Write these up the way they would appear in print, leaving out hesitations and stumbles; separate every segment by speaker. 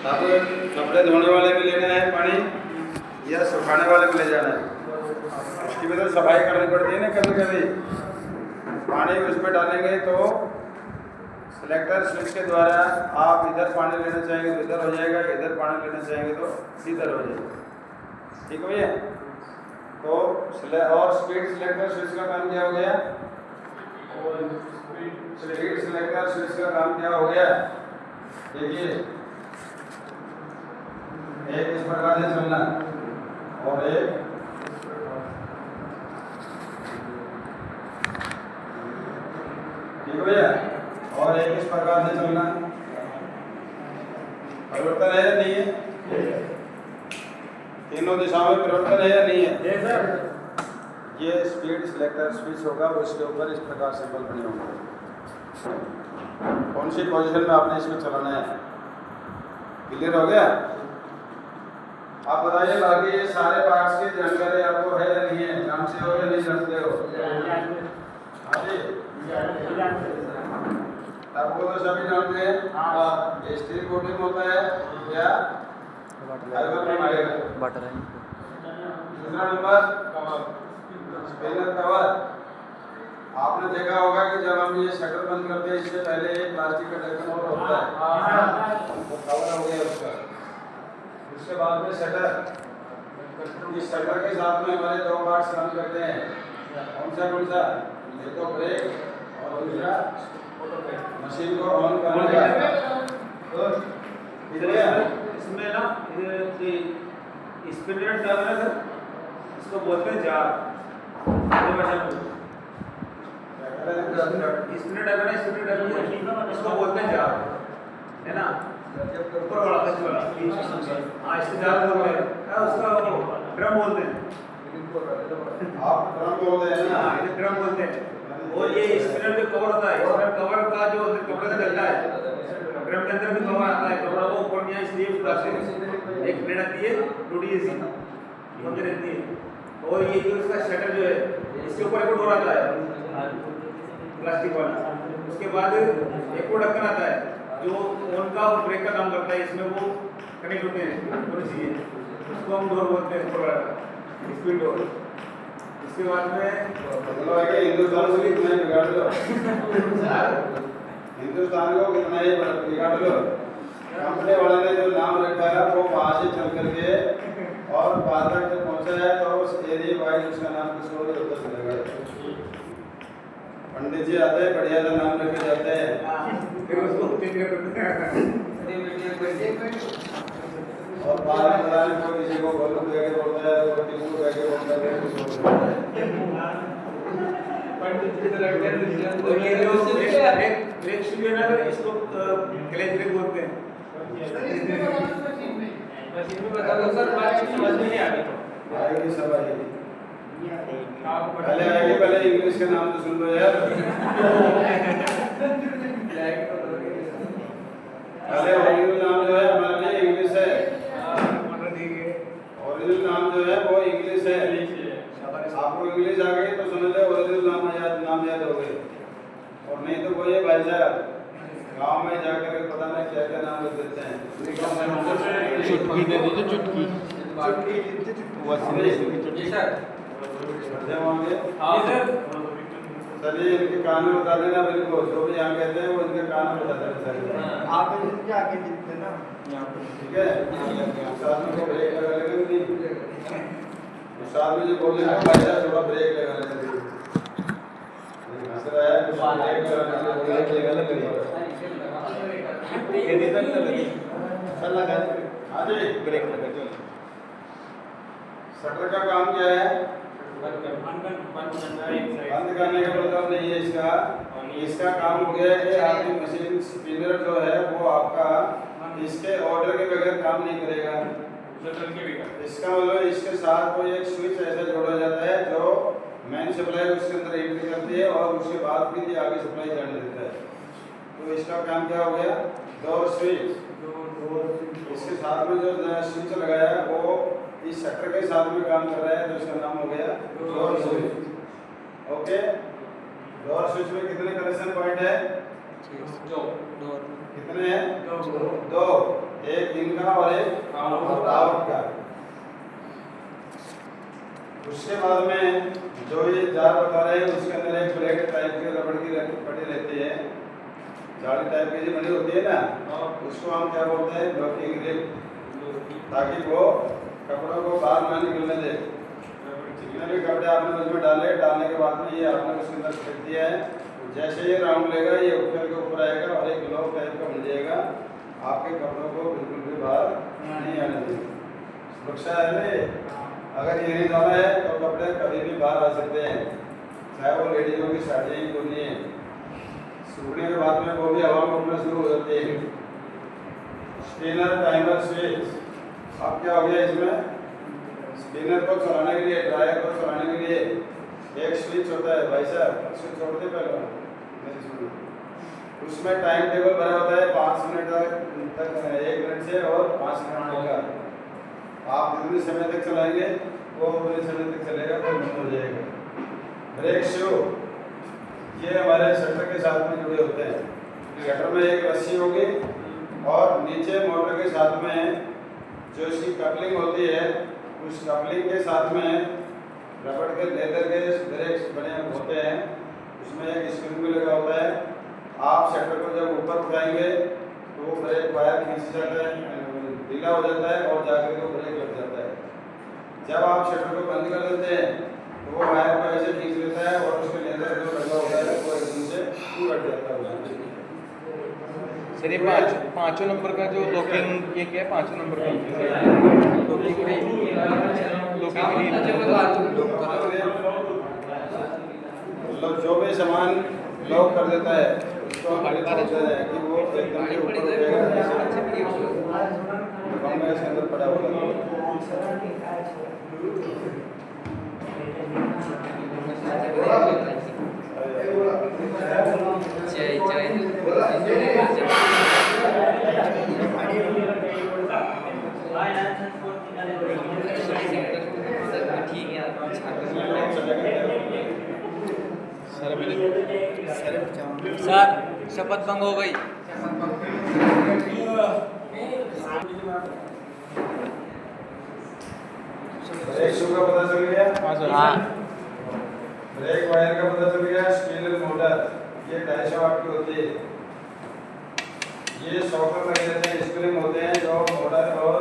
Speaker 1: अब कपड़े धोने वाले भी लेना है पानी या सुखाने वाले भी ले जाना है। उसकी भी तो सफाई करनी पड़ती है ना कभी कभी। पानी उस पर डालेंगे तो सिलेक्टर स्विच के द्वारा आप इधर पानी लेना चाहेंगे तो इधर हो जाएगा, इधर पानी लेना चाहेंगे तो इधर हो जाएगा। ठीक हो गया? तो और स्पीड सिलेक्टर स्विच का काम क्या हो गया? स्पीड सिलेक्टर स्विच का काम क्या हो गया? देखिए, एक इस प्रकार से चलना और एक ठीक हो गया, और एक इस प्रकार से चलना। परिवर्तन है या नहीं है? तीनों दिशाओं में परिवर्तन है या नहीं है? ये स्पीड सिलेक्टर स्विच होगा, उसके ऊपर इस प्रकार सिंबल बने होंगे। कौन सी पोजीशन में आपने इसमें चलाना है? क्लियर हो गया? आप बताइए बाकी ये सारे पार्ट्स की जानकारी आपको है या नहीं है? जानते हो या नहीं जानते हो? हाँ जी, आपको तो सभी जानते हैं। स्टील कोटिंग होता है या फाइबर में मिलेगा। दूसरा नंबर स्पिनर कवर। आपने देखा होगा कि जब हम ये शटर बंद करते हैं इससे पहले एक प्लास्टिक का ढक्कन और होता है, वो कवर हो गया उसका। उसके बाद में शटर, इस शटर के साथ में हमारे दो पार्ट्स काम करते हैं। कौन सा? एक तो ब्रेक और दूसरा मशीन को ऑन करने का। तो
Speaker 2: इसमें ना स्पिनर डालना है सर, इसको बोलते हैं जार। स्पिनर डालना इसको बोलते हैं जार, है ना? ऊपर वाला हाँ, इसको जार बोलते हैं। उसका ड्रम बोलते हैं।
Speaker 1: आप ड्रम बोलते हैं ना?
Speaker 2: हाँ, ड्रम बोलते हैं। और ये स्पिनर जो कवर होता है, स्पिनर कवर का जो कपड़े से डलता है, ड्रम के अंदर भी कवर आता है। कपड़ा वो ऊपर में स्लीव प्लास्टिक एक प्लेट आती है, टूटी जैसी बंद रहती है। और ये जो इसका शटर जो है, इसके ऊपर एक डोर आता है प्लास्टिक वाला। उसके बाद एक और ढक्कन आता है जो ऑन का और ब्रेक का काम करता है। इसमें वो कनेक्ट होते हैं दोनों चीजें, उसको हम डोर बोलते हैं, ऊपर वाला स्पीड डोर। इसके बाद में
Speaker 1: मतलब है कि हिंदुस्तान को कितना ही बिगाड़ लो, हिंदुस्तान को कितना ही बिगाड़ लो, कंपनी वाले ने जो नाम रखा है वो वहाँ से चल करके और बाद तक जब पहुँचा है तो उस एरिया वाइज उसका नाम कुछ और होता चलेगा। पंडित जी आते हैं, बढ़िया सा नाम रखे जाते हैं,
Speaker 2: फिर उसको
Speaker 1: और बाद में पता नहीं कोई किसी को गोलू कह के बोलता है, कोई टिंकू कह के बोलता है, कुछ बोलता है।
Speaker 2: और ये जो ब्रेक शू है ना, इसको क्लच ब्रेक बोलते हैं।
Speaker 3: मशीन में बता दो सर, बात समझ में नहीं आ रही।
Speaker 1: आएगी सब आएगी, पहले आएगी, पहले इंग्लिश का नाम तो सुन लो यार। पहले ओरिजिनल नाम जो है हमारे लिए इंग्लिश है, ओरिजिनल नाम जो है वो इंग्लिश है। आपको इंग्लिश आ गई तो समझ लो ओरिजिनल नाम याद हो गए, और नहीं तो वो ये भाई साहब गाँव में जाकर पता नहीं क्या क्या नाम रख देते हैं।
Speaker 3: चुटकी दे दीजिए, चुटकी
Speaker 1: चलिए इनके कान में बता देना, बिल्कुल जो भी यहाँ कहते हैं वो इनके कान में बता देना।
Speaker 3: आप इनके आगे जितने ना
Speaker 1: ठीक है, साथ में ब्रेक लगा लेंगे, साथ में जो बोलने का फायदा थोड़ा ब्रेक लगा लेंगे। शटर का काम क्या है? बंद करने का मतलब नहीं है इसका। इसका काम हो गया कि आपकी मशीन स्पिनर जो है वो आपका इसके ऑर्डर के बगैर काम नहीं करेगा। इसका मतलब इसके साथ कोई एक स्विच ऐसा जोड़ा जाता है जो मेन सप्लाई उसके अंदर एंट्री करती है और उसके बाद फिर ये आगे सप्लाई जाने देता है। तो इसका काम क्या हो गया? Door switch. इसके साथ में जो स्विच लगाया है वो इस शटर के साथ में काम कर रहा है, तो इसका नाम हो गया door switch. Okay, door switch में कितने कनेक्शन पॉइंट है? कितने हैं? दो। एक दिन का उसके बाद में जो ये जार बता रहे हैं उसके अंदर एक प्लेट टाइप की रबड़ की पड़ी रहती है, जाली टाइप की जो बनी होती है ना, उसको हम क्या बोलते हैं, ब्लॉकिंग ग्रिप, ताकि वो कपड़ों को बाहर ना निकलने दे। जितने भी कपड़े आपने उसमें डालने के बाद में ये आपने उसके अंदर फेंक दिया है, जैसे ये राउंड लेगा ये ऊपर के ऊपर आएगा और एक ग्लोव टाइप का बन जाएगा, आपके कपड़ों को बिल्कुल भी बाहर नहीं आने देंगे। सुरक्षा है ना, अगर ये नहीं डाला है तो कपड़े कभी भी बाहर आ सकते हैं, चाहे वो लेडीजों की साड़ी ही क्यों नहीं है। सूखने के बाद में वो भी हवा में उड़ना शुरू हो जाती है। स्पिनर टाइमर स्विच, अब क्या हो गया इसमें, स्पिनर को चलाने के लिए, ड्रायर को चलाने के लिए एक स्विच होता है भाई साहब, स्विच छोड़ते पहले उसमें टाइम टेबल भरा होता है 5 मिनट तक 1 मिनट से और 5 मिनट का। आप जितने समय तक चलाएंगे वो उतने समय तक चलेगा, फिर बंद हो जाएगा। ब्रेक शू, ये हमारे शटर के साथ में जुड़े होते हैं। शटर में एक रस्सी होगी और नीचे मोटर के साथ में जो इसकी कपलिंग होती है, उस कपलिंग के साथ में रबड़ के लेदर के ब्रेक्स बने होते हैं, उसमें एक स्प्रिंग भी लगा होता है। आप शटर को जब ऊपर उठाएंगे तो वो ब्रेक वायर खींच जाता है, ढीला हो जाता है और जाकर के ब्रेक लग जाता है। जब आप शटर को बंद कर देते हैं तो वो वायर को ऐसे खींच लेता है और उसके लेदर जो लगा होता है वो एकदम से कट जाता है।
Speaker 3: सर ये पाँचों नंबर का जो लॉकिंग, ये क्या है 5 नंबर का
Speaker 1: मतलब जो भी सामान लॉक कर देता है उसको हम बोलते हैं कि वो एकदम से ऊपर उठेगा, जैसे इसके अंदर पड़ा होगा।
Speaker 3: सर शपथ भंग हो गई।
Speaker 1: ब्रेक शू का पता चल गया,
Speaker 3: हाँ
Speaker 1: ब्रेक वायर का पता चल गया। स्पिनर मोटर ये 250 वाट की होती है, ये सॉकर लगे रहते हैं, स्प्रिंग होते हैं जो मोटर और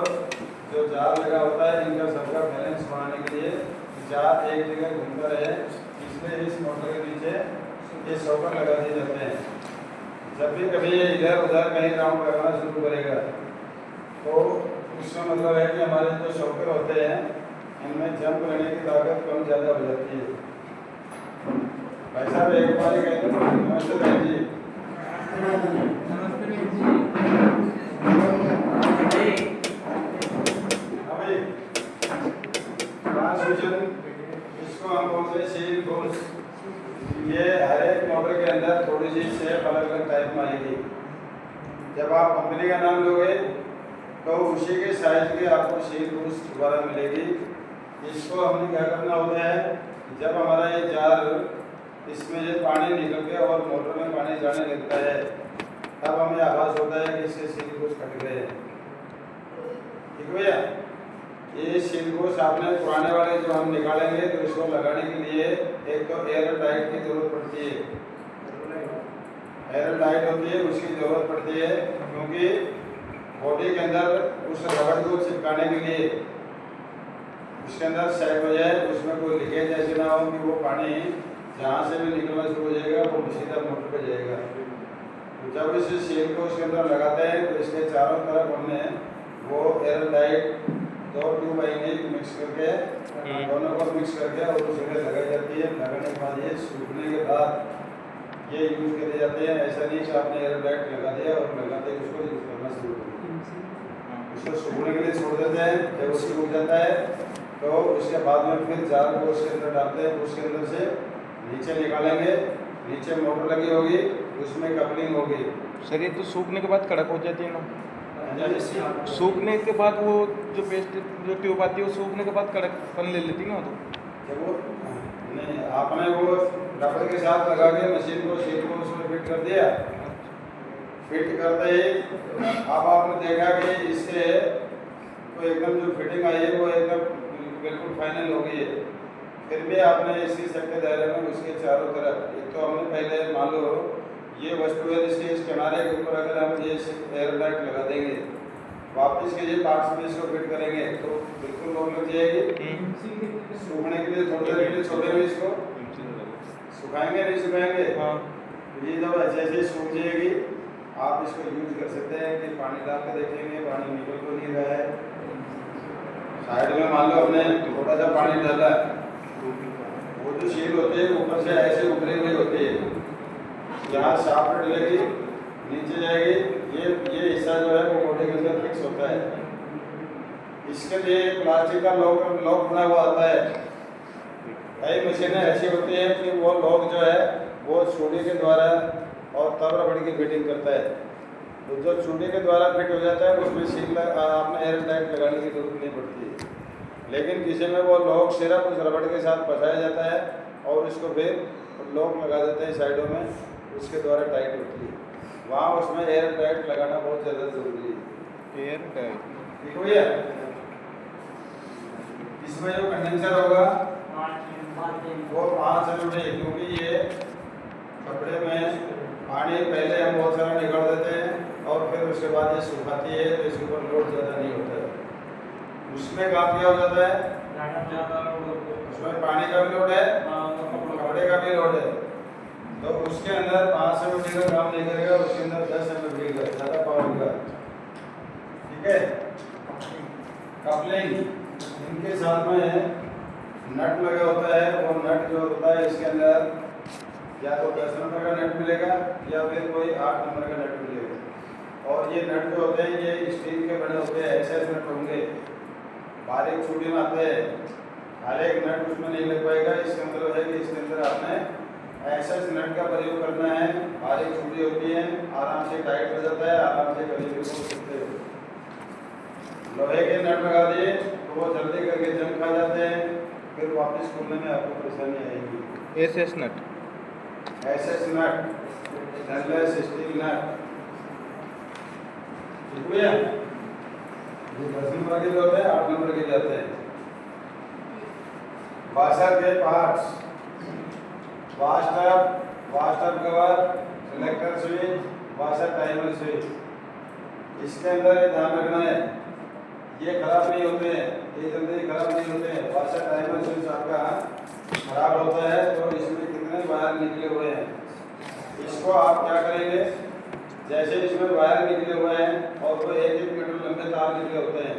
Speaker 1: जो जार लगा होता है इनका सबका बैलेंस बनाने के लिए जार एक जगह घूमता रहे, इसलिए इस मोटर के नीचे ये सॉकर लगा दिए जाते हैं। जब भी कभी ये इधर उधर कहीं राउंड लगाना शुरू करेगा तो उसका मतलब है कि हमारे जो सॉकर होते हैं इनमें जंप करने की ताकत कम ज़्यादा हो जाती है। भाई साहब एक बार ही कहते हैं, नमस्ते बहन जी। अभी ट्रांसमिशन इसको हम बोलते हैं सील फोर्स। ये हर एक मोटर के अंदर थोड़ी सी शेप अलग अलग टाइप में आएगी। जब आप कंपनी का नाम लोगे तो उसी के साइज के आपको सील फोर्स दोबारा मिलेगी। इसको हमने क्या करना होता है, जब हमारा ये जार इसमें जो पानी निकल के और मोटर में पानी जाने लगता है तब हमें आभास होता है कि इससे सील फोर्स कट गए हैं। ठीक भैया, ये सील फोर्स आपने पुराने वाले जो हम निकालेंगे तो इसको लगाने के लिए एक तो एयर टाइट की जरूरत पड़ती है, एयर टाइट होती है उसकी जरूरत पड़ती है, क्योंकि बॉडी के अंदर उस रबड़ को चिपकाने के लिए उसके अंदर सेट हो जाए, उसमें कोई लीकेज ऐसे ना हो कि वो पानी जहाँ से भी निकलना शुरू हो जाएगा वो सीधा मोटर पे जाएगा। तो जब इस सील को उसके अंदर लगाते हैं तो इसके चारों तरफ हमने वो एयर टाइट 2 ट्यूब आएंगे मिक्स करके, दोनों को मिक्स करके और उस जगह लगाई जाती है। लगाने के बाद ये सूखने के बाद ये यूज़ करे जाते हैं। ऐसा नहीं कि आपने एयर टाइट लगा दिया और लगाते ही उसको यूज़ करना शुरू कर दिया, उसको सूखने के लिए छोड़ देते हैं। जब वो सूख जाता है तो उसके बाद में फिर जार को उसके अंदर डालते हैं, उसके अंदर से नीचे निकालेंगे, नीचे मोटर लगी होगी उसमें कपलिंग होगी।
Speaker 3: सर ये तो सूखने के बाद कड़क हो जाती है ना, सूखने के बाद वो जो पेस्ट जो ट्यूब आती है वो सूखने के बाद कड़कपन ले लेती है ना। तो
Speaker 1: जब वो नहीं आपने वो रबड़ के साथ लगा के मशीन को सील को उसमें फिट कर दिया, फिट करते ही अब आपने देखा कि इससे तो एकदम जो फिटिंग आई है वो एकदम बिल्कुल फाइनल हो गई है। फिर भी आपने इसी सबके दायरे में उसके चारों तरफ एक तो हमने पहले मान लो ये वस्तु है जिसके इस किनारे के ऊपर अगर हम ये एयर लाइट लगा देंगे वापस के ये पार्ट्स में इसको फिट करेंगे तो बिल्कुल लॉक लग जाएगी। सूखने के लिए थोड़ी देर के लिए छोड़ेंगे इसको, सुखाएंगे नहीं सुखाएंगे,
Speaker 3: हाँ
Speaker 1: ये जब ऐसे ऐसे सूख जाएगी आप इसको यूज कर सकते हैं कि पानी डाल के देखेंगे पानी निकल तो नहीं रहा है। साइड में मान लो हमने थोड़ा सा पानी डाला, वो जो शील होती है ऊपर से ऐसे उभरी हुई होती है, यहाँ शाफ्ट डलेगी नीचे जाएगी, ये हिस्सा जो है वो बॉडी के अंदर फिक्स होता है। इसके लिए प्लास्टिक का लॉक बना हुआ आता है। कई मशीनें ऐसी होती हैं कि वो लॉक जो है वो चूड़ी के द्वारा और तब रबड़ की फिटिंग करता है, तो जो चूड़ी के द्वारा फिट हो जाता है उसमें सील आपने एयर टाइट लगाने की जरूरत नहीं पड़ती है। लेकिन किसी में वो लॉक सिर्फ उस रबड़ के साथ फंसाया जाता है और उसको फिर लॉक लगा देते हैं साइडों में, उसके द्वारा टाइट होती है। वहाँ उसमें एयर टाइट लगाना बहुत ज़्यादा ज़रूरी है।
Speaker 3: एयर टाइट
Speaker 1: ठीक हो गया। इसमें जो कंडेंसर होगा वो 5 चलोड़े, क्योंकि ये कपड़े में पानी पहले हम बहुत सारा निकाल देते हैं और फिर उसके बाद ये सुखाती है तो इसके ऊपर लोड ज़्यादा नहीं होता है। उसमें काम क्या हो जाता है, उसमें पानी का भी लोड है कपड़े का भी लोड है, तो उसके अंदर 5 MFD का काम नहीं करेगा, उसके अंदर 10 MFD का ज़्यादा पावर का। ठीक है। कपलिंग इनके साथ में नट लगा होता है, वो नट जो होता है इसके अंदर या तो 10 नंबर का नट मिलेगा या फिर कोई 8 नंबर का नट मिलेगा। और ये नट जो होते हैं ये स्टील के बने होते हैं, ऐसे नट होंगे, बारीक चूड़ी में आते हैं, हर एक नट उसमें नहीं लग पाएगा। इसका मतलब है कि इसके अंदर आपने ऐसा नट का प्रयोग करना है, बारीक चूड़ी होती है, आराम से टाइट हो जाता है, आराम से कभी भी खोल सकते हो। लोहे के नट लगा दिए तो वो जल्दी करके जंग खा जाते हैं, फिर वापस खोलने में आपको परेशानी आएगी।
Speaker 3: एसएस नट,
Speaker 1: एसएस नट, स्टेनलेस स्टील नट, ठीक है। ये 10 नंबर के जो होते हैं 8 नंबर के जाते हैं। वाशर के parts, washer cover, selector switch, washer timer switch, इसके अंदर ध्यान रखना है ये खराब नहीं होते हैं, ये जल्दी खराब नहीं होते हैं। वाशर टाइमर स्विच आपका खराब होता है तो इसमें कितने वायर निकले हुए हैं, इसको आप क्या करेंगे, जैसे इसमें वायर निकले हुए हैं और वो 1-1 मीटर लंबे तार निकले होते हैं,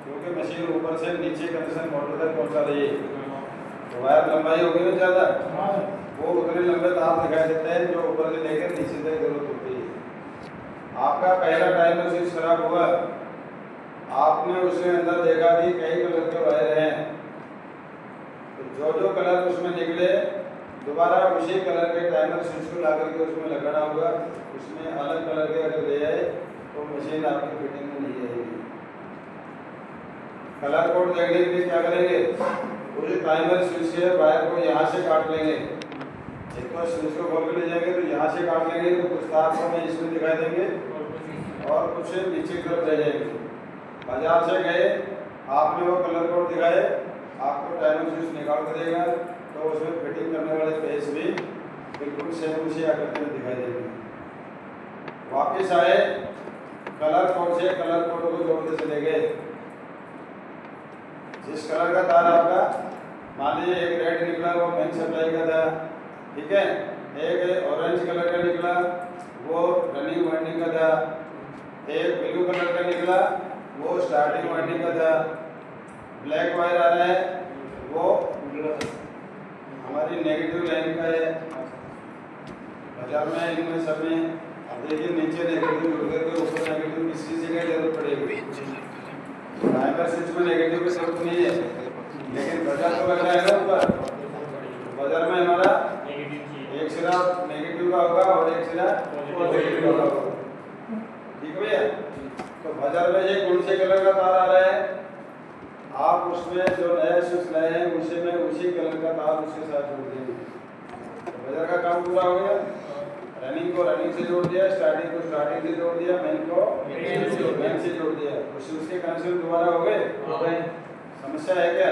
Speaker 1: क्योंकि मशीन ऊपर से नीचे कंडीशन मोटर तक पहुंचा रही है, तो वायर लंबाई होगी ना ज़्यादा, वो उतने लंबे तार दिखाई देते हैं जो ऊपर से लेकर नीचे तक जरूरत होती है। आपका पहला टाइमर स्विच खराब हुआ, आपने उसके अंदर देखा कि कई कलर के वायर हैं, तो जो कलर उसमें निकले दोबारा उसी कलर के टाइमर स्विच को ला करके उसमें लगाना होगा। उसमें अलग कलर के अगर ले आए तो मशीन आपकी फिटिंग में नहीं आएगी। कलर कोड देखने के लिए क्या करेंगे, उसी टाइमर स्विच के वायर को यहाँ से काट लेंगे, एक तो स्विच को खोल के ले जाएंगे तो यहाँ से काट लेंगे तो कुछ तार को हमें इसमें दिखाई देंगे और कुछ नीचे की तरफ रह जाएंगे। बाजार से गए, आपने वो कलर कोड दिखाए, आपको टाइमर स्विच निकाल कर देगा तो उसमें फिटिंग करने वाले पेज भी बिल्कुल सेम उसी आकृति में दिखाई देंगे। वापस आए, कलर कोड से कलर कोड को जोड़ते चले गए। जिस कलर का तार आपका मान लीजिए एक रेड निकला वो मेन सप्लाई का था, ठीक है, एक ऑरेंज कलर का निकला वो रनिंग वाइंडिंग का था, एक ब्लू कलर का निकला वो स्टार्टिंग वाइंडिंग का था, ब्लैक वायर आ रहा है वो हमारी नेगेटिव लाइन का है। बाजार में इनमें सब में अब देखिए नीचे नेगेटिव जुड़ करके ऊपर नेगेटिव किसी चीज़ की जरूरत पड़ेगी। टाइमर स्विच में नेगेटिव की जरूरत नहीं है, लेकिन बाजार तो लग रहा है ना ऊपर, बाजार में हमारा एक सिरा नेगेटिव का होगा और एक सिरा पॉजिटिव का होगा। ठीक है भैया, तो बाजार में ये कौन से कलर का तार आ रहा है, आप उसमें जो नया स्विच लाए हैं उसी में उसी कलर का तार उसके साथ जोड़ देंगे, तो बाजार का काम पूरा हो गया। रनिंग को रनिंग से जोड़ दिया, स्टार्टिंग को स्टार्टिंग से जोड़ दिया, मेन को मेन से जोड़ दिया, तो स्विच के कनेक्शन दोबारा हो गए। समस्या है क्या?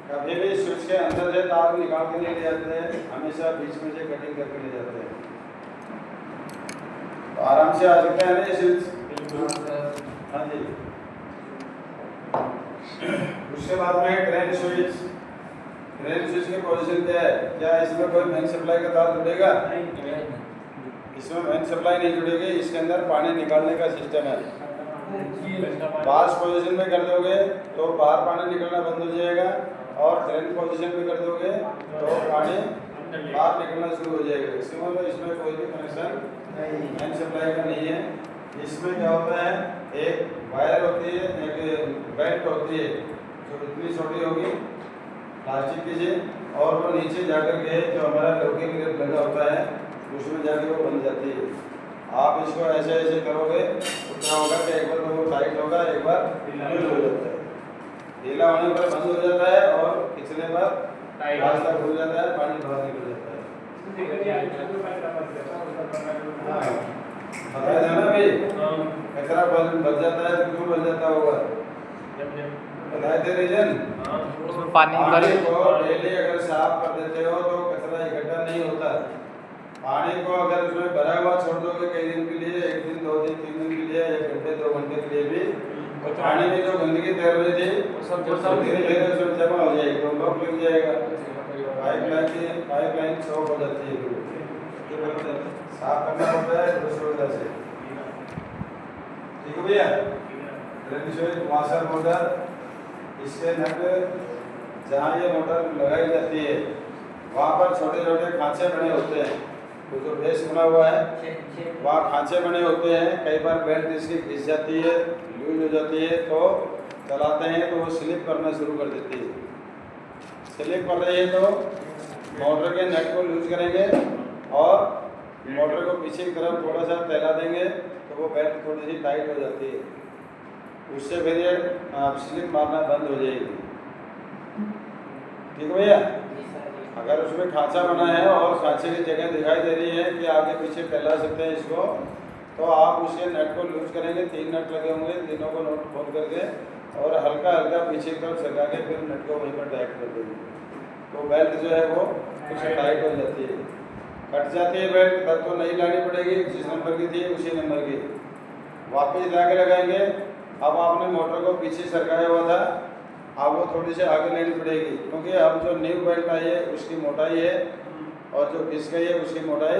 Speaker 1: कभी भी स्विच के अंदर से तार निकाल के नहीं ले जाते हैं, हमेशा बीच में से कटिंग करके ले जाते हैं। तो आराम से आ सकते हैं ना ये स्विच। हाँ जी। उसके बाद में ड्रेन स्विच। ड्रेन स्विच की पोजीशन क्या है? क्या इसमें कोई मेन सप्लाई का तार जुड़ेगा? इसमें मेन सप्लाई नहीं जुड़ेगी, इसके अंदर पानी निकालने का सिस्टम है। पास पोजीशन में कर दोगे तो बाहर पानी निकलना बंद हो जाएगा, और ड्रेन पोजीशन में कर दोगे तो पानी बाहर निकलना शुरू हो जाएगा। इसके मतलब इसमें कोई भी कनेक्शन मेन सप्लाई का नहीं है। इसमें क्या होता है, एक वायर होती है, एक बेल्ट होती है जो इतनी छोटी होगी प्लास्टिक की से, और वो नीचे जाकर के जो हमारा लोहे की लगा होता है उसमें जाके वो बन जाती है। आप इसको ऐसे ऐसे करोगे तो क्या होगा कि एक बार तो वो टाइट होगा, एक बार ढीला हो जाता है। ढीला होने पर बंद हो जाता है और खींचने पर रास्ता खुल जाता है, पानी बाहर निकल जाता है। बताया था ना भाई, कचरा बच जाता है तो क्यों बच जाता होगा? बताए थे रीजन।
Speaker 3: पानी
Speaker 1: को डेली अगर साफ कर देते हो तो कचरा इकट्ठा नहीं होता। पानी को अगर उसमें भरा हुआ छोड़ दोगे कई दिन के लिए, एक दिन, 2 दिन, 3 दिन के लिए, 1 घंटे 2 घंटे के लिए भी, तो पानी में जो गंदगी तैर रही थी सब धीरे धीरे उसमें जमा हो जाएगी, तो लॉक लग जाएगा, पाइपलाइन चौक हो जाती है। साफ करना होता है दूसरी वजह से। ठीक है भैया। वाशर मोटर, इसके नट जहाँ ये मोटर लगाई जाती है वहाँ पर छोटे छोटे खांचे बने होते हैं। तो जो बेस बना हुआ है वहाँ खांचे बने होते हैं। कई बार बेल्ट इसकी घिस जाती है, लूज हो जाती है, तो चलाते हैं तो वो स्लिप करना शुरू कर देती है। स्लिप कर रही है तो मोटर के नट को लूज करेंगे और मोटर को पीछे की तरफ थोड़ा सा फैला देंगे तो वो बेल्ट थोड़ी सी टाइट हो जाती है। उससे फिर ये स्लिप मारना बंद हो जाएगी। ठीक है भैया। अगर उसमें खांचा बना है और खांचे की जगह दिखाई दे रही है कि आगे पीछे फैला सकते हैं इसको, तो आप उसके नट को लूज करेंगे। 3 नट लगे होंगे, तीनों को नोट खोल करके और हल्का हल्का पीछे की तरफ सरका के फिर नट को वहीं पर टाइट कर देंगे, तो बेल्ट जो है वो कुछ टाइट हो जाती है। कट जाती है बेल्ट तब तो नई लानी पड़ेगी, जिस नंबर की थी उसी नंबर की वापस ला के लगाएंगे। अब आपने मोटर को पीछे सरकाया हुआ था, अब वो थोड़ी सी आगे लेनी पड़ेगी, क्योंकि अब जो न्यू बेल्ट आई है उसकी मोटाई है और जो घिस गई है उसकी मोटाई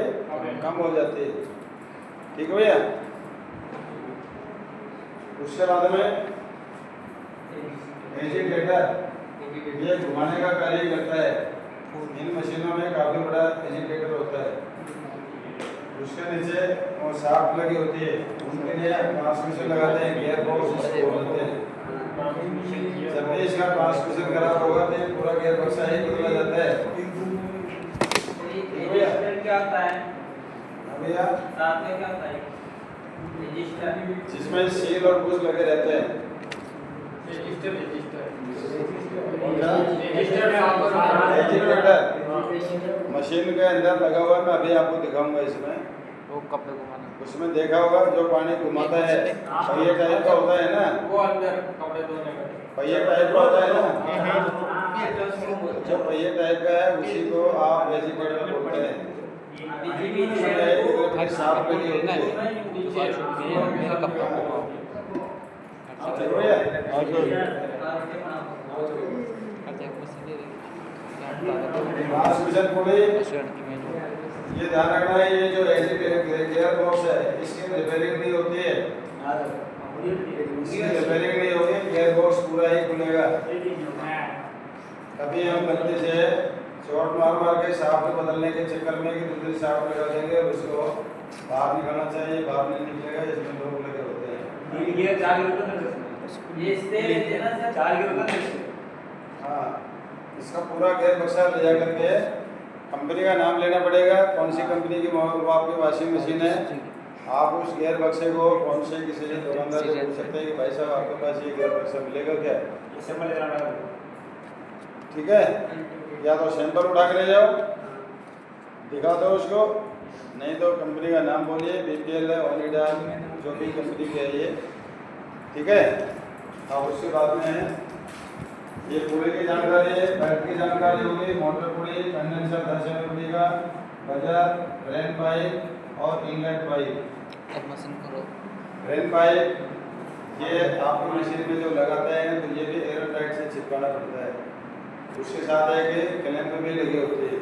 Speaker 1: कम हो जाती है। ठीक है भैया। उसके बाद में एजिटेटर, ये घुमाने का कार्य करता है। इन मशीनों में काफ़ी बड़ा एजिटेटर होता है। उसके नीचे वो शाफ्ट लगी होती है, उनके लिए ट्रांसमिशन लगाते हैं, गियर बॉक्स बोलते हैं। जब भी इसका ट्रांसमिशन खराब होगा तो ये पूरा गियर बक्सा ही बदला जाता है।
Speaker 4: क्या होता है
Speaker 1: भैया?
Speaker 4: साथ में क्या होता है? रजिस्टर,
Speaker 1: जिसमें सील और बुश लगे रहते हैं। मशीन के अंदर लगा हुआ है, मैं अभी आपको दिखाऊंगा। इसमें
Speaker 3: वो कपड़े घुमाना,
Speaker 1: उसमें देखा होगा जो पानी घुमाता है, पहिए टाइप का होता है ना,
Speaker 2: वो अंदर कपड़े धोने का
Speaker 1: पहिए टाइप का होता है ना, जो पहिए टाइप का है उसी को आप वेजिटेटर बोलते हैं। साफ लगी होती है। ये ध्यान रखना है, ये जो गियर बॉक्स है इसकी रिपेयरिंग नहीं होती है, इसकी रिपेयरिंग नहीं होगी, गियर बॉक्स पूरा ही खुलेगा। कभी हम गलती से शॉर्ट मार के शाफ्ट बदलने के चक्कर में कि दूसरी शाफ्ट लगा देंगे और उसको बाहर निकालना चाहिए, बाहर नहीं निकलेगा, इसमें लोग लगे होते हैं।
Speaker 2: ये 4
Speaker 1: हाँ, इसका पूरा गियर बक्सा ले जा करके कंपनी का नाम लेना पड़ेगा, कौन सी कंपनी की वो आपकी वॉशिंग मशीन है। आप उस गियर बक्से को कौन से किसी दुकानदार से पूछ सकते हैं कि भाई साहब आपके पास ये गियर बक्सा मिलेगा क्या? ठीक है, या तो सैंपल उठा के ले जाओ, दिखा दो उसको, नहीं तो कंपनी का नाम बोलिए, BPL है, ओनिडा, जो भी कंपनी की है ये। ठीक है। अब उसके बाद में ये पूरे की जानकारी है, बैटरी की जानकारी होगी, मोटर पुड़ी, कंडेंसर 10 एमएमडी का, बजर, ड्रेन पाइप और इनलेट पाइप।
Speaker 4: अब मशीन करो।
Speaker 1: ड्रेन पाइप ये आपको मशीन में जो लगाते हैं तो ये भी एयर टाइट से चिपकाना पड़ता है, उसके साथ है कि क्लैंप भी लगी होती है,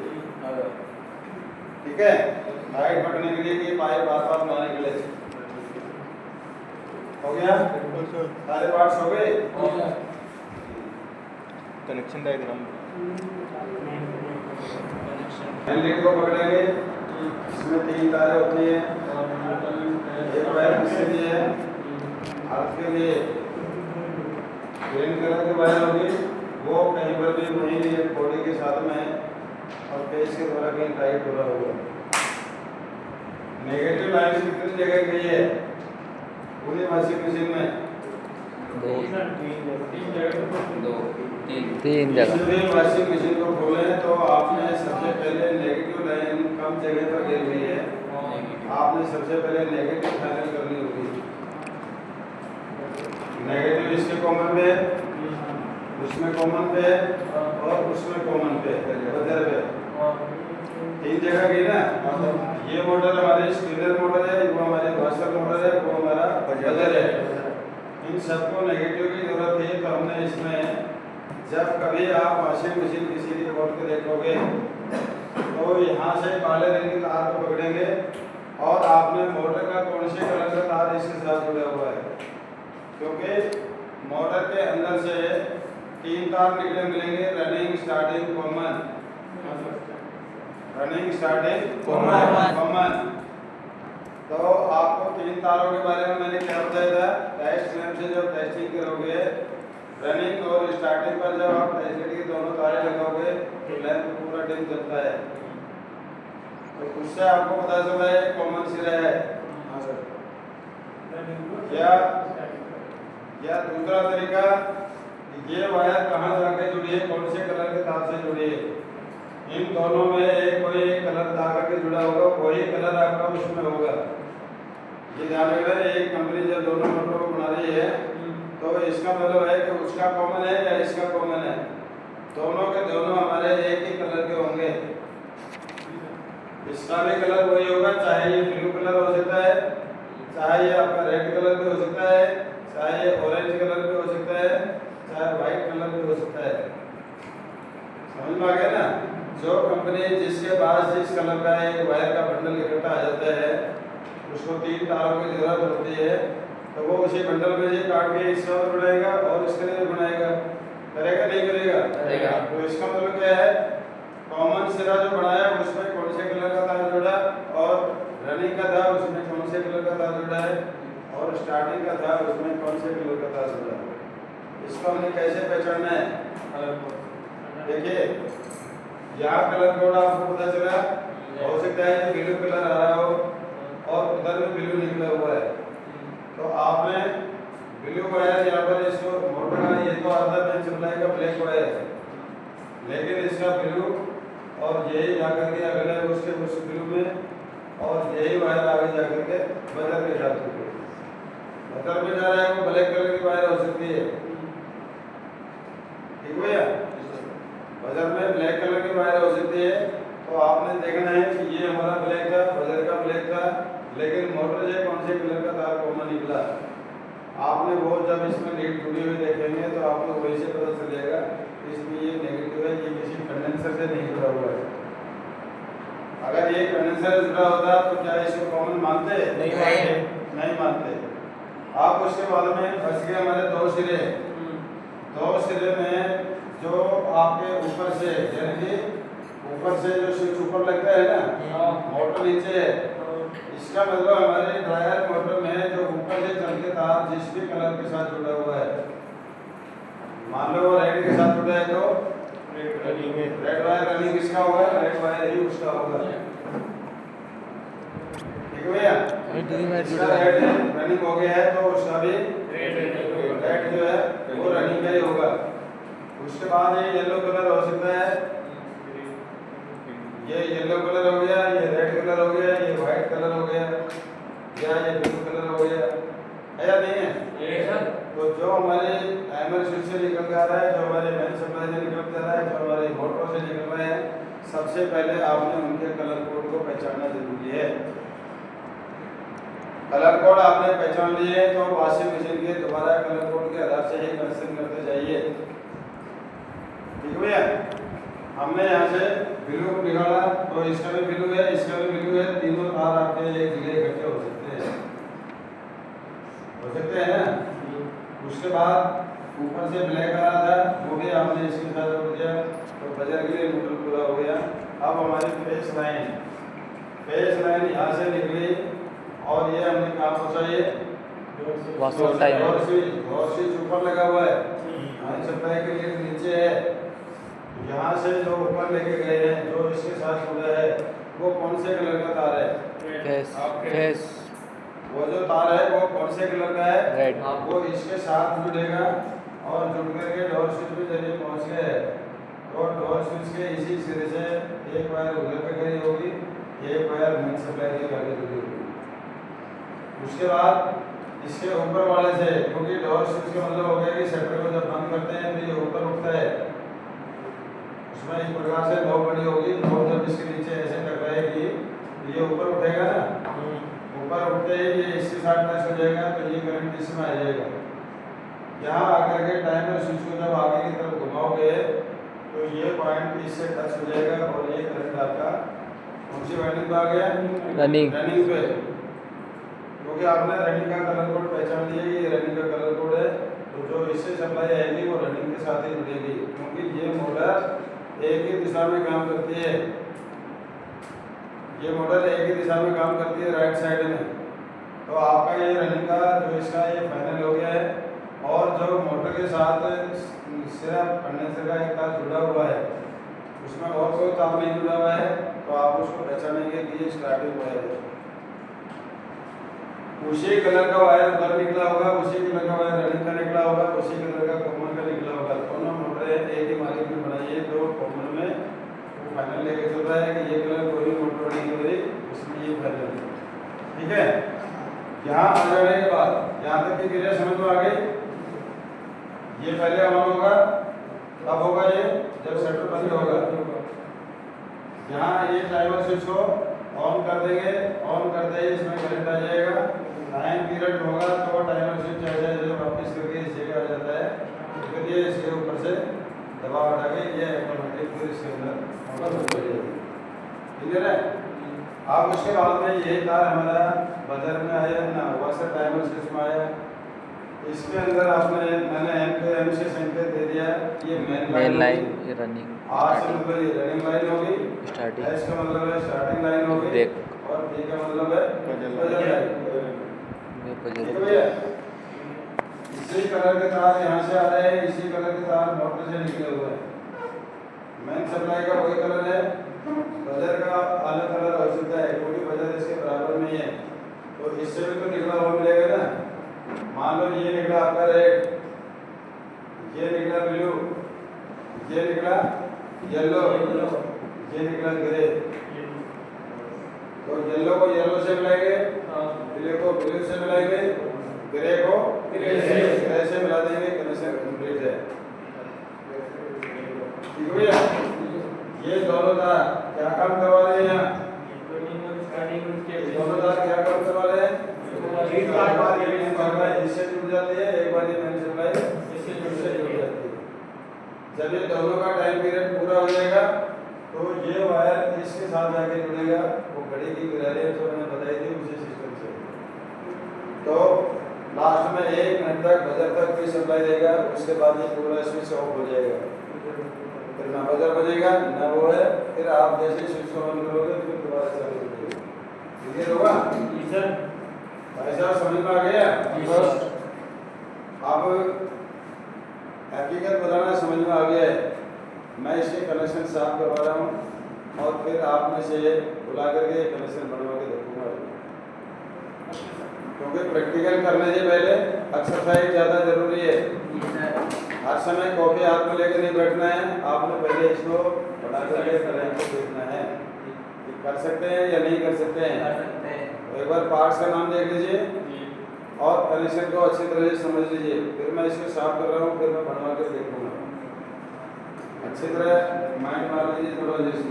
Speaker 1: ठीक है, टाइट पकड़ने के लिए कि पाइप बार बार ना निकले। हो गया, सारे पार्ट्स हो गए।
Speaker 3: कनेक्शन डायग्राम
Speaker 1: लीड को पकड़ेंगे, इसमें 3 तारें होती हैं, एक वायर किसके लिए है, अर्थ के लिए, ग्रीन कलर की वायर होगी, वो कहीं पर भी वहीं बॉडी के साथ में है और पेज के द्वारा कहीं टाइट हो रहा होगा। नेगेटिव लाइन कितनी जगह गई है पूरी वॉशिंग मशीन में?
Speaker 4: 3 जगह।
Speaker 1: किसी भी वॉशिंग मशीन को खोलें तो आपने सबसे पहले नेगेटिव लाइन कम जगह पर गिर गई है, आपने सबसे पहले नेगेटिव फाइनल करनी होगी। नेगेटिव इसके कॉमन पे, उसमें कॉमन पे और उसमें कॉमन पे, बदर पे 3 जगह गई ना। ये मोटर हमारी स्पिनर मोटर है, वो हमारी वॉशर मोटर है, वो हमारा बजर है। इन सबको नेगेटिव की जरूरत है, तो हमने इसमें जब कभी आप वॉशिंग मशीन किसी की खोल के देखोगे तो यहाँ से काले रंग की तार को पकड़ेंगे और आपने मोटर का कौन से कलर का तार इसके साथ जुड़ा हुआ है, क्योंकि मोटर के अंदर से 3 तार निकले मिलेंगे, running starting common, running starting common. तो आपको 3 तारों के बारे में मैंने क्या बताया था, टेस्ट लैंप से जब टेस्टिंग करोगे रनिंग और स्टार्टिंग पर जब आप टेस्ट की दोनों तारें लगाओगे तो लैंप पूरा दिन जलता है, तो उससे आपको पता चला है कॉमन सिरा है। या दूसरा तरीका, ये वायर कहाँ जाके जुड़ी है, कौन से कलर के तार से जुड़ी है, इन दोनों में कोई कलर धागा के जुड़ा होगा, वही कलर आपका उसमें होगा। ये ध्यान रखना, एक कंपनी जब दोनों मोटरों को बना रही है तो इसका मतलब है कि उसका कॉमन है या इसका कॉमन है, दोनों के दोनों हमारे एक ही कलर के होंगे। इसका भी कलर वही होगा, चाहे ये ब्लू कलर हो सकता है, चाहे ये आपका रेड कलर भी हो सकता है, चाहे ये ऑरेंज कलर भी हो सकता है, चाहे व्हाइट कलर भी हो सकता है। समझ में आ गया ना? जो कंपनी जिसके पास जिस कलर का एक वायर का बंडल इकट्ठा आ जाता है, उसको 3 तारों की जरूरत होती है, तो वो उसी बंडल में से काट के इसका और बनाएगा और इसके लिए बनाएगा, करेगा नहीं करेगा? तो इसका मतलब क्या है, कॉमन सिरा जो बनाया उसमें कौन से कलर का तार जुड़ा, और रनिंग का था उसमें कौन से कलर का तार जुड़ा है, और स्टार्टिंग का था उसमें कौन से कलर का तार जुड़ा है। इसको हमने कैसे पहचानना है? देखिए, यहाँ कलर कोड आपको पता चला, हो सकता है ये ब्लू कलर आ रहा हो और उधर में ब्लू निकला हुआ है, तो आपने ब्लू वायर यहाँ पर इसको मोटर का ये तो आधा बेंच सप्लाई का ब्लैक वायर है, लेकिन इसका ब्लू और यही जाकर के अगले उसके उस ब्लू में, और यही वायर आगे जाकर के बजर के साथ जुड़े, बजर में जा रहा है वो ब्लैक कलर की वायर हो सकती है, ठीक भैया? बजर में ब्लैक कलर की वायर हो सकती है, तो आपने देखना है कि ये हमारा ब्लैक था, बजर का ब्लैक था, लेकिन मोटर से कौन से कलर का तार कॉमन निकला, आपने वो जब इसमें लीड जुड़ी हुई देखेंगे तो आपको वही से पता चल जाएगा इसमें ये नेगेटिव है, ये किसी कंडेंसर से नहीं जुड़ा हुआ है। अगर ये कंडेंसर से जुड़ा होता तो क्या इसको कॉमन मानते? नहीं मानते। आप उसके बाद में बच गए हमारे 2 सिरे, 2 सिरे में जो आपके ऊपर से, यानी कि ऊपर से जो स्विच ऊपर लगता है ना, मोटर नीचे है, इसका मतलब हमारे ड्रायर मोटर में जो ऊपर से चल के तार जिस भी कलर के साथ जुड़ा हुआ है, मान लो वो रेड के साथ जुड़ा है तो रेड वायर रनिंग किसका होगा? रेड वायर ही उसका होगा, ठीक है भैया? इसका रेड रनिंग हो गया है तो उसका भी रेड जो है वो रनिंग का ही होगा। उसके बाद ये येलो कलर हो सकता है, ये येलो कलर हो गया, ये रेड कलर हो गया, ये व्हाइट कलर हो गया, या ये ब्लू कलर हो गया, है या नहीं है? तो जो हमारे टाइमर स्विच से निकल के आ रहा है, जो हमारे मेन सप्लाई से निकल के आ रहा है, जो हमारे मोटर से निकल रहा है, सबसे पहले आपने उनके कलर कोड को पहचानना जरूरी है। कलर कोड आपने पहचान लिए तो वॉशिंग मशीन के दोबारा कलर कोड के आधार से ही कनेक्शन करते जाइए। ठीक है भैया, हमने यहाँ से बिल्लू को निकाला तो इसका भी बिल्लू है, इसका भी बिल्लू है, तीनों तार आपके एक जगह इकट्ठे हो सकते हैं ना। उसके बाद ऊपर से ब्लैक आ रहा था, वो भी आपने इसके साथ जोड़ दिया तो बजर के लिए मॉडल पूरा हो गया। अब हमारी फेस लाइन यहाँ से निकली और ये हमने कहाँ पहुँचा, ये
Speaker 5: वास्तव टाइम
Speaker 1: और स्विच ऊपर लगा हुआ है, सप्लाई के लिए नीचे है। यहाँ से जो ऊपर लेके गए हैं, जो इसके साथ जुड़ा है, वो कौन से कलर का तार है?
Speaker 5: फेस
Speaker 1: वो जो तार है वो कौन से कलर का है?
Speaker 5: रेड।
Speaker 1: वो इसके साथ जुड़ेगा और जुड़ करके डोर स्विच पे जब ये पहुँच गए तो डोर स्विच के इसी सिरे से एक वायर उधर पे गई होगी, एक वायर मेन सप्लाई के आगे जुड़ी होगी। उसके बाद इसके ऊपर वाले से, क्योंकि डोर स्विच का मतलब हो गया कि शटर को जब बंद करते हैं तो ये ऊपर उठता है, उसमें इस प्रकार से नोब बनी होगी, नोब जब इसके नीचे ऐसे टकराएगी तो ये ऊपर उठेगा ना, ऊपर उठते ही ये इसके साथ टच हो जाएगा तो ये करंट इसमें आ जाएगा। यहाँ आकर के टाइमर स्विच को जब आगे की तरफ घुमाओगे तो ये पॉइंट इससे टच हो जाएगा और ये करंट आपका कौन सी वाइंडिंग पे आ गया?
Speaker 5: रनिंग
Speaker 1: पे। क्योंकि आपने रनिंग का कलर कोड पहचान लिया, ये रनिंग का कलर कोड है, तो जो इससे सप्लाई आएगी वो रनिंग के साथ ही जुड़ेगी, क्योंकि ये मोटर एक ही दिशा में काम करती है। ये मोटर एक ही दिशा में काम करती है, राइट साइड में। तो आपका ये रनिंग का जो इसका ये फाइनल हो गया है। और जो मोटर के साथ सिर्फ कंडेंसर का एक तार जुड़ा हुआ है, उसमें और कोई तार नहीं जुड़ा हुआ है, तो आप उसको पहचानेंगे कि ये स्टार्टिंग वायर है। उसी कलर का वायर उधर निकला होगा, उसी कलर का वायर रनिंग का निकला होगा, उसी कलर का कॉमन का निकला होगा। दोनों मोटरें एक ही मालिक ने बनाई है, तो कॉमन में वो फाइनल लेके चल रहा है कि ये कलर कोई भी मोटर नहीं हो रही, उसमें ये फाइनल। ठीक है, यहाँ आ जाने के बाद यहाँ तक की क्रिया समझ में आ गई। ये पहले ऑन होगा, कब होगा ये? जब शटर बंद होगा। यहाँ ये टाइमर स्विच को ऑन कर देंगे, ऑन करते ही इसमें करंट आ जाएगा। टाइम पीरियड होगा तो टाइमर स्विच ऐसे ऐसे वापस करके इस जगह आ जाता है, फिर ये इसके ऊपर से दबाव हटा के ये ऑटोमेटिक फिर इसके अंदर मोटर बंद हो जाएगी। क्लियर है? अब उसके बाद में ये तार हमारा बजर में आया ना, वैसे टाइमर स्विच में आया। इसके अंदर मैंने एम पे एम से संकेत दे दिया, ये मेन लाइन
Speaker 5: रनिंग
Speaker 1: आर से मतलब ये रनिंग लाइन होगी,
Speaker 5: स्टार्टिंग,
Speaker 1: एस का मतलब है स्टार्टिंग लाइन होगी,
Speaker 5: ब्रेक,
Speaker 1: और बी का मतलब है बजर लाइन। ठीक है भैया, इसी कलर के तार यहाँ से आ रहे हैं, इसी कलर के तार मोटर से निकले हुए हैं। मेन सप्लाई का वही कलर है, बजर का अलग कलर हो सकता है क्योंकि बजर इसके बराबर में है, तो इससे भी तो निकला हुआ मिलेगा ना। मान लो ये निकला आपका रेड, ये निकला ब्लू, ये निकला येलो, ये निकला ग्रे। तो येलो को येलो से मिलाएंगे, ब्लू को ब्लू से मिलाएंगे, ग्रे को ग्रे से मिला देंगे, कनेक्शन कंप्लीट है। ठीक है भैया, ये दोनों तार क्या काम करवा रहे हैं? यहाँ दोनों तार क्या काम करवा रहे हैं? एक बार ये मेन सप्लाई इससे जुड़ जाती है, एक बार ये मेन सप्लाई इससे जुड़ जाती है। जब ये दोनों का टाइम पीरियड पूरा हो जाएगा तो ये वायर इसके साथ जाके जुड़ेगा, वो घड़ी की गिरारी जो मैंने बताई थी उसी सिस्टम से। तो लास्ट में 1 मिनट तक बजर तक भी सप्लाई देगा, उसके बाद ये पूरा स्विच ऑफ हो जाएगा, फिर ना बजर बजेगा ना वो है, फिर आप जैसे स्विच को ऑन करोगे फिर दोबारा चालू हो जाएगा। क्लियर होगा?
Speaker 4: सर
Speaker 1: भाई साहब समझ में आ गया? अब हकीकत बताना समझ में आ गया है। मैं इसके कनेक्शन साफ करवा रहा हूँ और फिर आप में से बुला करके कनेक्शन बनवा के देखूंगा, क्योंकि प्रैक्टिकल करने से पहले एक्सरसाइज ज़्यादा जरूरी है। हर समय कॉपी हाथ में लेकर नहीं बैठना है, आपने पहले इसको बना करके कनेक्ट देखना है कि कर सकते हैं या नहीं कर सकते हैं। एक बार पार्ट्स का नाम देख लीजिए। और कनेक्शन को अच्छी तरह से समझ लीजिए। फिर मैं इसको साफ कर रहा हूँ, फिर मैं बनवा कर देखूँगा। अच्छी तरह माइंड मार लीजिए थोड़ा जैसे